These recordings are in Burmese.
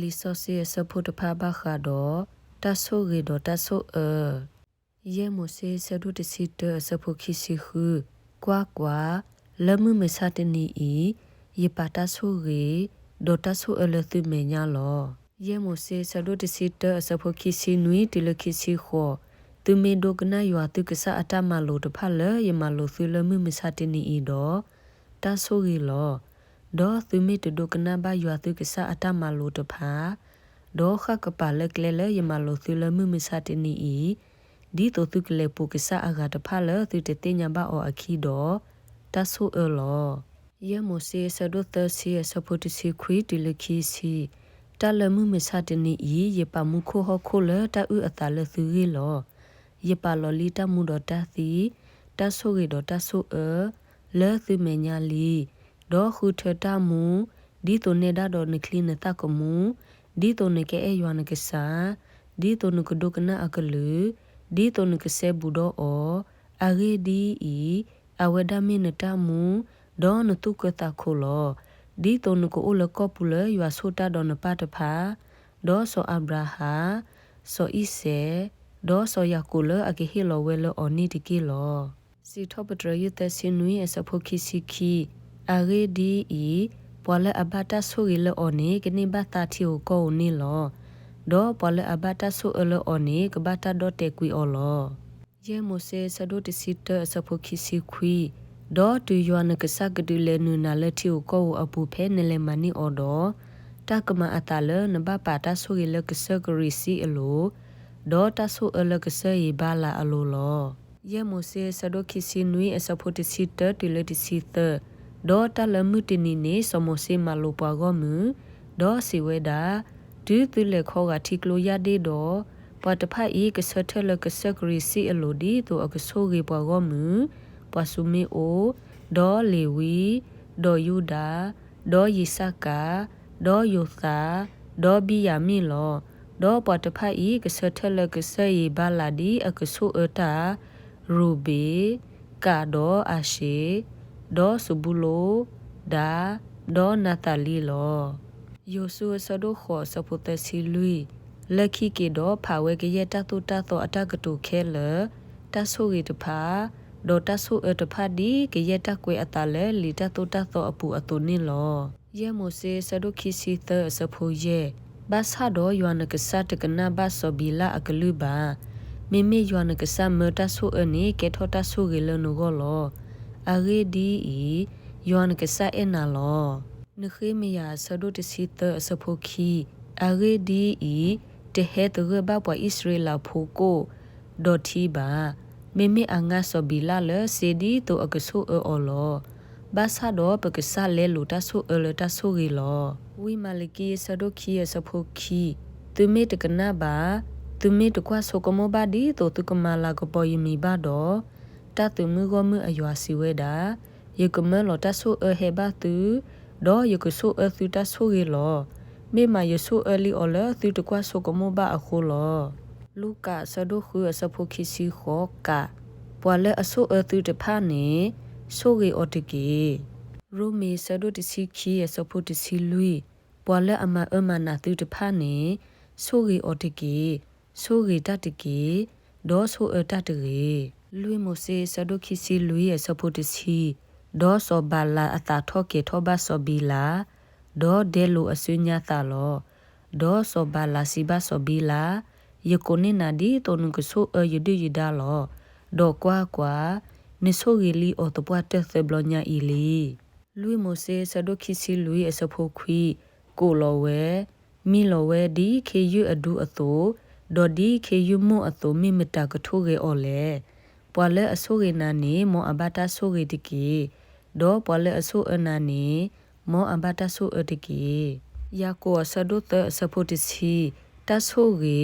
ลิซอเซสพุทธภาบาคาดอตัสโซเรดอตัสโซเยโมเซสดุตสิเตสพุคิสิคือกว่าละมือเมซาตนีอีเยปาตัสโซเรดอตัสโซเลตุเมญาลอเยโมเซสดุตสิเตสพุคิสินุยติลคิสิขอตุเมโดกนายัวตุกษะอัตมาโลตพะเลยมาโลซุละมือเมซาตนีอีดอตัสโซเรลอดอตุเมตโดกนาบายัวตุกษะอัตมาโลตพาดอขะกะปาเลกเลยมาโลซุละมือเมซาตนีอีดีตัวตุกเลปุกษะอากาศพาเลตุเตติญาบาออะคีดอตัสโซลอยะโมเซสะดุตเซียสะพุติสิคุยติลคีซีตะละมือเมซาตนีอีเยปามุโคฮอโคเลตะอุอะตาเลซุรีลอเยปาลอลีตะมุดอตาซีตัสโซเรดอตัสโซเลซุเมญาลีดอคุเทตามูดีตัวเนดาดอนคลีนตะกมูดีตัวเนเกเอยวนกษาดีตัวเนกดกนาอะกลือดีตัวนึกเซบูดออาเรดีอีอเวดามินตามูดอนตุกตาโคลอดีตัวนึกโอลกอปุเลยัวโซตาดอนปาตพาดอโซอับราฮาโซอิเซดอโซยาโคลอะเกฮิโลเวลออนิติกิลอစီထောပတရယတစင်နွေအစဖိုခိစီခီအရေဒီဤပွာလအဘတာဆိုရီလောနေကနေဘတာတီကိုနေလောဒေါ်ပွာလအဘတာဆိုအလောနေကဘတာဒေါ်တေကွီအောလောယေမိုဆေဆဒိုတစီတအစဖိုခိစီခွီဒေါ်တူယွာနကဆကဒူလေနူနာလက်တီကိုအပူဖဲနေလေမနီအော်ဒေါ်တကမအတလနဘပါတာဆိုရီလကဆဂရီစီအလိုဒေါ်တဆိုအလကဆရီဘာလာအလိုလောယေမိုဆေဆဒိုခိစီနွေအစဖိုတစီတတူလေတစီတဒေါ်တလမှုတနီနေစမိုဆေမလိုပွားကောမူဒေါ်စီဝဲတာဒူးတူလေခေါကတီကလိုရဒေဒေါ်ပတဖာဤကဆထလကဆဂရီစီအလိုဒီတိုအကဆိုရီပွားကောမူပဆုမေအိုဒေါ်လေဝီဒေါ်ယူဒာဒေါ်ယိစကာဒေါ်ယိုသာဒေါ်ဘီယာမီလောဒေါ်ပတဖာဤကဆထလကဆယေဘာလာဒီအကဆိုအတာရူဘီကာဒေါ်အရှိဒေါ်ဆူဘူလိုဒါဒေါ်နာတာလီလောယိုဆူဆဒိုခောစပုတစီလူလက်ခိကေဒေါ်ဖာဝဲကရတတုတသောအတကတုခဲလတဆိုရီတဖာဒေါ်တဆိုအတဖာဒီကရတကွေအတလဲလီတတုတသောအပူအတုနိလောယေမိုဆေဆဒိုခိစီသစဖူယေဘာသာဒေါ်ယွမ်နကဆတ်ကနာဘာဆိုဘီလာအကလူဘာမေမေယွမ်နကဆမတဆိုအနေကေထောတဆိုရီလနုဂောလောအဂေဒီဤယွမ်နကဆအနာလောနခေမယာဆဒိုတစီသစဖူခီအဂေဒီဤတဟဲတရဘပွားဣသရေလဖိုကိုဒေါ်တီဘာမေမေအငါဆိုဘီလာလစေဒီတိုအကဆူအောလောဘာသာဒေါ်ပကဆာလဲလူတဆူလတဆူရီလောဝီမလကီဆဒိုခီဆဖိုခီသူမေတကနာဘာသူမေတကွာဆိုကမောဘာဒီတိုတုကမာလာကပေါ်ယမီဘာဒေါ်တတုမှုကမှုအယွာစီဝဲတာယေကမလောတဆူဟေဘာတူဒေါ်ယေကဆူသူတဆူရီလောမေမယဆူအလီအော်လသူတကွာဆိုကမောဘာအခုလောလူကာဆဒိုခူအစဖိုခိစီခောကာပွာလဲအဆုအသူတဖာနေဆိုရီအော်တကီရူမီဆဒိုတစီခီအစဖိုတစီလူပွာလဲအမနာသူတဖာနေဆိုရီအော်တကီဆိုရီတတကီဒေါ်ဆိုအတတရီလူမိုဆေဆဒိုခိစီလူအစဖိုတစီဒေါ်ဆိုဘာလာအတာထောကေထောဘာဆိုဘီလာဒေါ်ဒဲလိုအဆွညာတာလောဒေါ်ဆိုဘာလာစီဘာဆိုဘီလာယကိုနေနာဒီတိုနုကဆိုယဒီယဒါလောဒေါ်ကွာနေဆိုရီလီအော်တပွားတက်ဆေဘလညာအီလီလူမိုဆေဆဒိုခိစီလူအစဖိုခွီကိုလောဝဲမီလောဝဲဒီခေယူအဒူအတိုဒေါ်ဒီခေယူမိုအတိုမိမတာကထိုးရေအော်လေပွာလဲအဆိုရီနာနေမောအဘတာဆိုရီတကီဒေါ်ပွာလဲအဆိုအနာနေမောအဘတာဆိုအတကီယာကိုဆဒိုသစဖိုတစီတဆိုရီ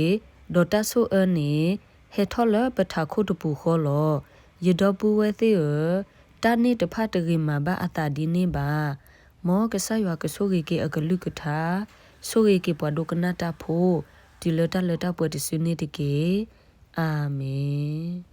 ဒေါ်တဆိုအနေဟေထောလပထာခုတပူခောလောယဒပူဝဲသေးတနိတဖတ်တရီမှာဘာအတာဒီနေပါမောကဆယွာကဆိုရီကေအကလုကထာဆိုရီကေပွားဒုကနာတာဖိုဒီလတာပွေတစနေတကေအာမင်